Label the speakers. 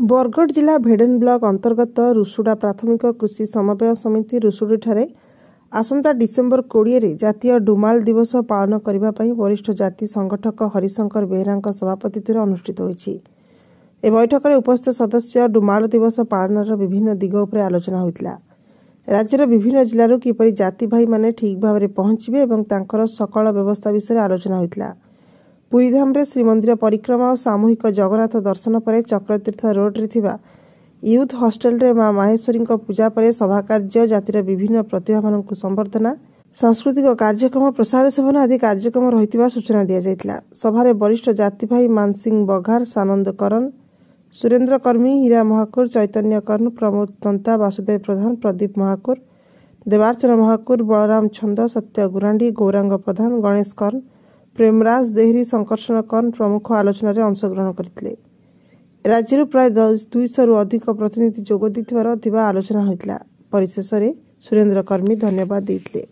Speaker 1: बरगढ़ जिला भेडेन ब्लॉक अंतर्गत रुसुड़ा प्राथमिक कृषि समन्वय समिति रुसुड़ी आसंता डिसेम्बर 20 रे जातीय डुमाल दिवस पालन करने पर वरिष्ठ जाति संगठक हरिशंकर बेहरा सभापतित्व अनुष्ठित होईछि। ए बैठक में उपस्थित सदस्य डुमाल दिवस पालन विभिन्न दिग उपर आलोचना होइतिला। राज्यर विभिन्न जिलूर किपरि जाति भाई माने ठीक भाव में पहुंचे एवं तांकर सकल व्यवस्था विषय आलोचना होइतिला। पुरीधाम रे श्रीमंदिर परिक्रमा और सामूहिक जगन्नाथ दर्शन पर चक्रतीर्थ रोड रे थिबा यूथ हॉस्टल रे मां माहेश्वरी पूजा पर सभा कार्य जातिर विभिन्न प्रतिभा मानक संबर्धना सांस्कृतिक कार्यक्रम प्रसाद सेवन आदि कार्यक्रम रही सूचना दी जाइतिला। सभारे वरिष्ठ जाति भाई मानसिंह बघार, सानंद करन, सुरेंद्र कर्मी, हीरा महाकुर, चैतन्य कर्ण, प्रमोद तंता, वासुदेव प्रधान, प्रदीप महाकुर, देवार्चन महाकुर, बलराम छंद, सत्य गुरांडी, गौरांग प्रधान, गणेश कर्ण, प्रेमराज देहरी, संकर्षण कर्ण प्रमुख आलोचना अंशग्रहण करथिले। राज्य प्राय 200 रु अधिक प्रतिनिधि जोग देथिबार आलोचना होइतिला। परिशेष रे सुरेंद्र कर्मी धन्यवाद देथिले।